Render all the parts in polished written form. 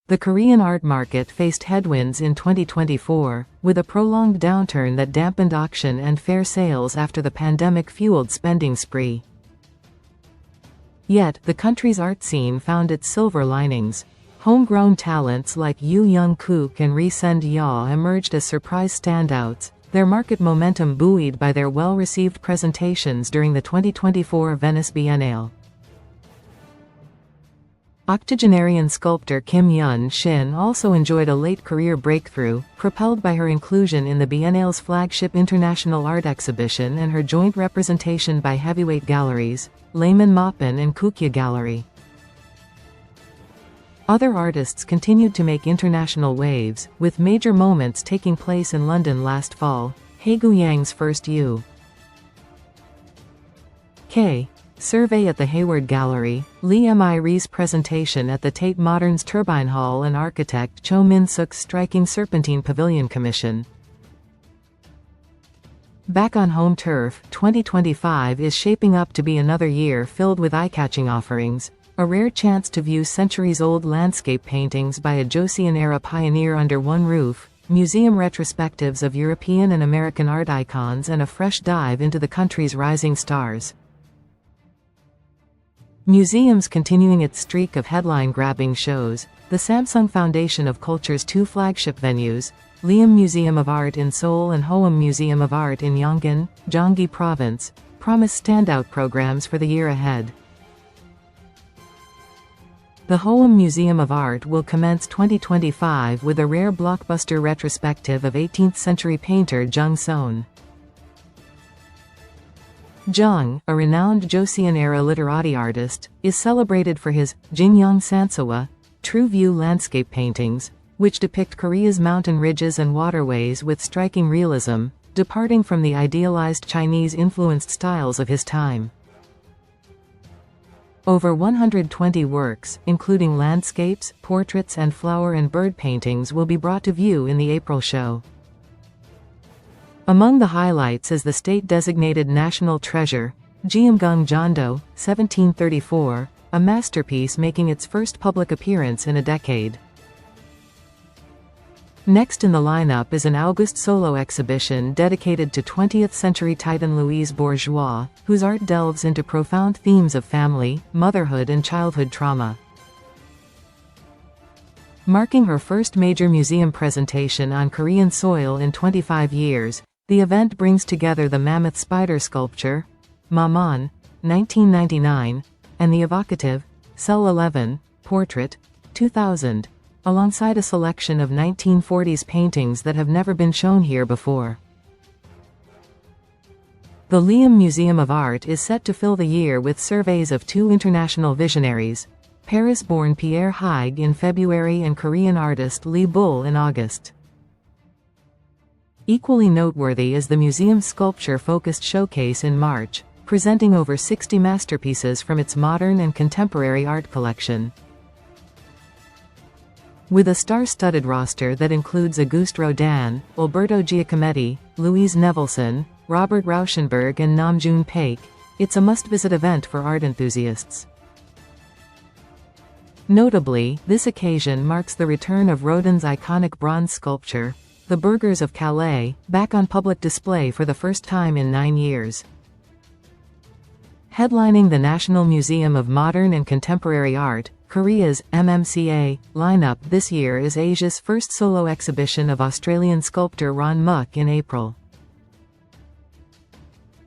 The Korean art market faced headwinds in 2024, with a prolonged downturn that dampened auction and fair sales after the pandemic-fueled spending spree. Yet, the country's art scene found its silver linings. Homegrown talents like Yoo Young-kook and Ri Send-ya emerged as surprise standouts, their market momentum buoyed by their well-received presentations during the 2024 Venice Biennale. Octogenarian sculptor Kim Yun-shin also enjoyed a late career breakthrough, propelled by her inclusion in the Biennale's flagship international art exhibition and her joint representation by heavyweight galleries, Lehman Maupin and Kukya Gallery. Other artists continued to make international waves, with major moments taking place in London last fall. Haegu Yang's first U.K. survey at the Hayward Gallery, Lee Mi-ri's presentation at the Tate Modern's Turbine Hall and architect Cho Min-suk's striking Serpentine Pavilion commission. Back on home turf, 2025 is shaping up to be another year filled with eye-catching offerings, a rare chance to view centuries-old landscape paintings by a Joseon-era pioneer under one roof, museum retrospectives of European and American art icons, and a fresh dive into the country's rising stars. Museums continuing its streak of headline-grabbing shows, the Samsung Foundation of Culture's two flagship venues, Liam Museum of Art in Seoul and Hoam Museum of Art in Yongin, Gyeonggi Province, promise standout programs for the year ahead. The Hoam Museum of Art will commence 2025 with a rare blockbuster retrospective of 18th-century painter Jeong Seon. Jeong, a renowned Joseon-era literati artist, is celebrated for his Jingyang Sansewa, true view landscape paintings, which depict Korea's mountain ridges and waterways with striking realism, departing from the idealized Chinese-influenced styles of his time. Over 120 works, including landscapes, portraits and flower and bird paintings, will be brought to view in the April show. Among the highlights is the state-designated national treasure, Jeomgung Jeondo, 1734, a masterpiece making its first public appearance in a decade. Next in the lineup is an August solo exhibition dedicated to 20th-century titan Louise Bourgeois, whose art delves into profound themes of family, motherhood and childhood trauma. Marking her first major museum presentation on Korean soil in 25 years, the event brings together the mammoth spider sculpture, Maman, 1999, and the evocative, Cell 11, portrait, 2000, alongside a selection of 1940s paintings that have never been shown here before. The Liam Museum of Art is set to fill the year with surveys of two international visionaries, Paris-born Pierre Haig in February and Korean artist Lee Bull in August. Equally noteworthy is the museum's sculpture-focused showcase in March, presenting over 60 masterpieces from its modern and contemporary art collection. With a star-studded roster that includes Auguste Rodin, Alberto Giacometti, Louise Nevelson, Robert Rauschenberg and Namjoon Paik, it's a must-visit event for art enthusiasts. Notably, this occasion marks the return of Rodin's iconic bronze sculpture, The Burghers of Calais, back on public display for the first time in 9 years. Headlining the National Museum of Modern and Contemporary Art, Korea's MMCA lineup this year is Asia's first solo exhibition of Australian sculptor Ron Muck in April.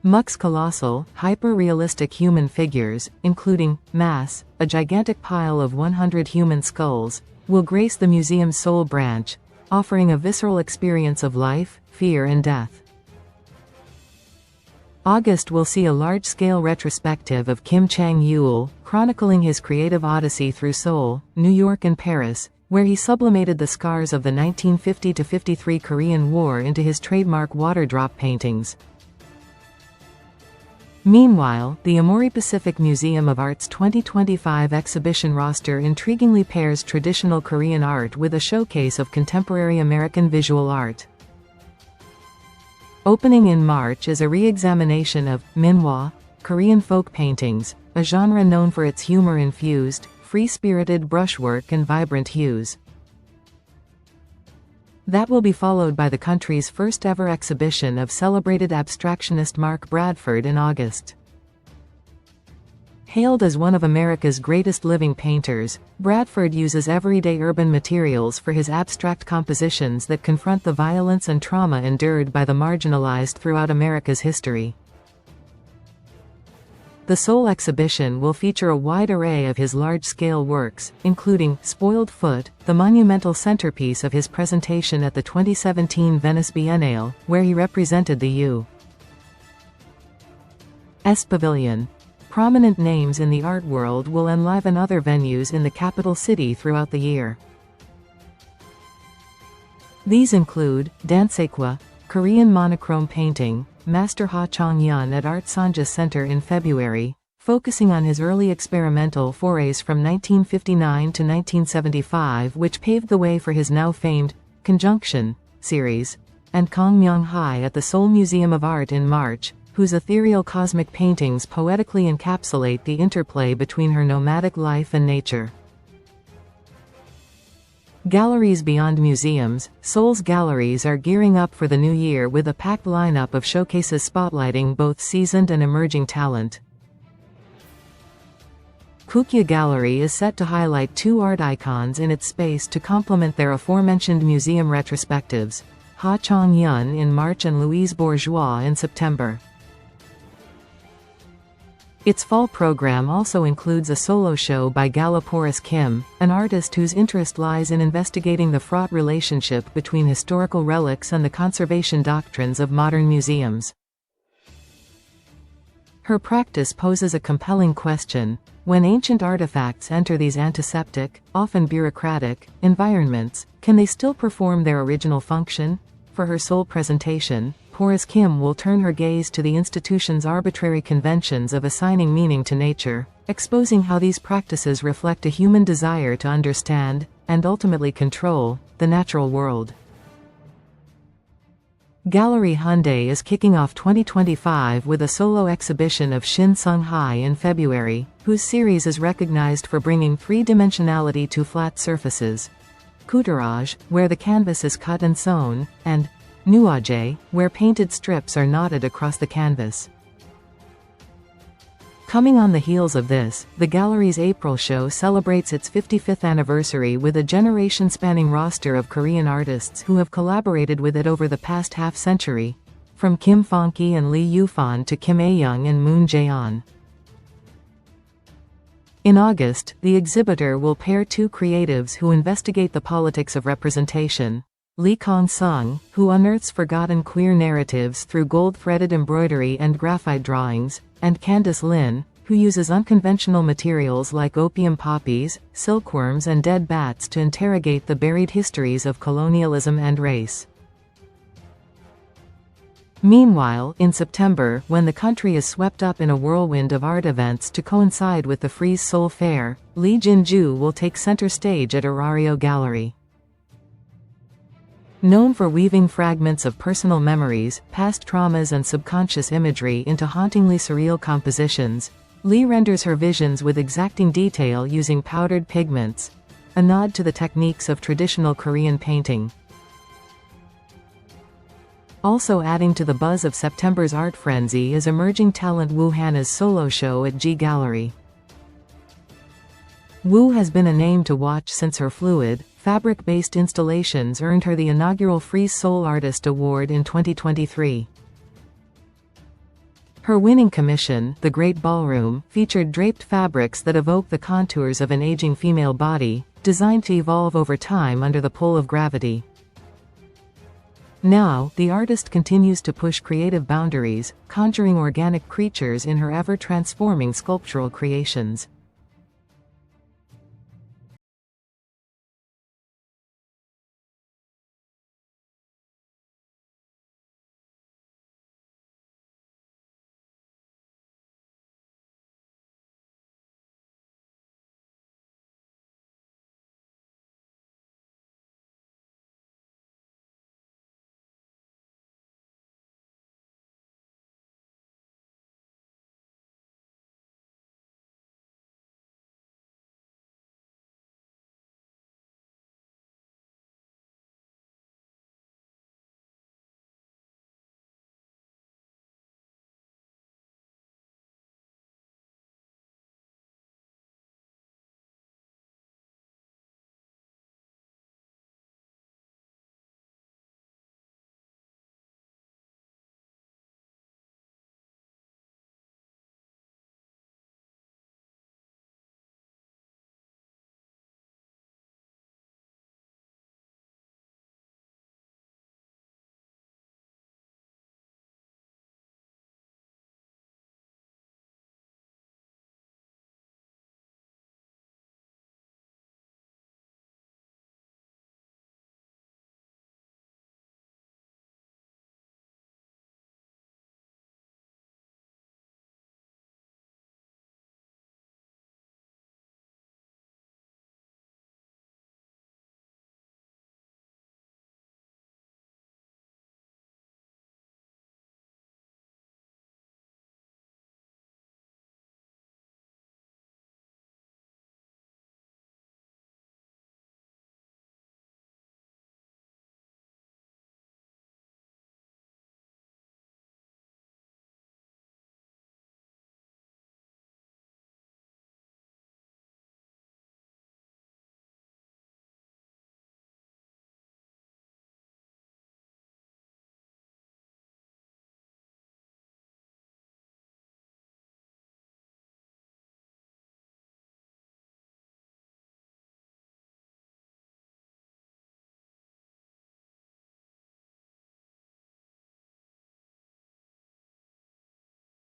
Muck's colossal, hyper-realistic human figures, including Mass, a gigantic pile of 100 human skulls, will grace the museum's Seoul branch, offering a visceral experience of life, fear and death. August will see a large-scale retrospective of Kim Chang-yeol, chronicling his creative odyssey through Seoul, New York and Paris, where he sublimated the scars of the 1950–53 Korean War into his trademark water drop paintings. Meanwhile, the Amori Pacific Museum of Art's 2025 exhibition roster intriguingly pairs traditional Korean art with a showcase of contemporary American visual art. Opening in March is a re-examination of minhwa, Korean folk paintings, a genre known for its humor-infused, free-spirited brushwork and vibrant hues. That will be followed by the country's first ever exhibition of celebrated abstractionist Mark Bradford in August. Hailed as one of America's greatest living painters, Bradford uses everyday urban materials for his abstract compositions that confront the violence and trauma endured by the marginalized throughout America's history. The Seoul exhibition will feature a wide array of his large-scale works, including Spoiled Foot, the monumental centerpiece of his presentation at the 2017 Venice Biennale, where he represented the U.S. Pavilion. Prominent names in the art world will enliven other venues in the capital city throughout the year. These include Dansekwa, Korean monochrome painting, Master Ha Chong-yeon at Art Sanja Center in February, focusing on his early experimental forays from 1959 to 1975, which paved the way for his now famed Conjunction series, and Kang Myung-hae at the Seoul Museum of Art in March, whose ethereal cosmic paintings poetically encapsulate the interplay between her nomadic life and nature. Galleries beyond museums. Seoul's galleries are gearing up for the new year with a packed lineup of showcases spotlighting both seasoned and emerging talent. Kukya Gallery is set to highlight two art icons in its space to complement their aforementioned museum retrospectives, Ha Chong-yeon in March and Louise Bourgeois in September. Its fall program also includes a solo show by Galaporis Kim, an artist whose interest lies in investigating the fraught relationship between historical relics and the conservation doctrines of modern museums. Her practice poses a compelling question: when ancient artifacts enter these antiseptic, often bureaucratic, environments, can they still perform their original function? For her sole presentation, Porus Kim will turn her gaze to the institution's arbitrary conventions of assigning meaning to nature, exposing how these practices reflect a human desire to understand, and ultimately control, the natural world. Gallery Hyundai is kicking off 2025 with a solo exhibition of Shin Sung-hae in February, whose series is recognized for bringing three-dimensionality to flat surfaces. Couturage, where the canvas is cut and sewn, and Nuage, where painted strips are knotted across the canvas. Coming on the heels of this, the gallery's April show celebrates its 55th anniversary with a generation-spanning roster of Korean artists who have collaborated with it over the past half-century, from Kim Fong-ki and Lee Yu-fan to Kim A-young and Moon Jae-on. In August, the exhibitor will pair two creatives who investigate the politics of representation: Lee Kong-sung, who unearths forgotten queer narratives through gold-threaded embroidery and graphite drawings, and Candice Lin, who uses unconventional materials like opium poppies, silkworms and dead bats to interrogate the buried histories of colonialism and race. Meanwhile, in September, when the country is swept up in a whirlwind of art events to coincide with the Frieze Seoul Fair, Lee Jin-ju will take center stage at Arario Gallery. Known for weaving fragments of personal memories, past traumas and subconscious imagery into hauntingly surreal compositions, Lee renders her visions with exacting detail using powdered pigments, a nod to the techniques of traditional Korean painting. Also adding to the buzz of September's art frenzy is emerging talent Woo Hana's solo show at G Gallery. Woo has been a name to watch since her fluid, fabric-based installations earned her the inaugural Frieze Seoul Artist Award in 2023. Her winning commission, The Great Ballroom, featured draped fabrics that evoke the contours of an aging female body, designed to evolve over time under the pull of gravity. Now, the artist continues to push creative boundaries, conjuring organic creatures in her ever-transforming sculptural creations.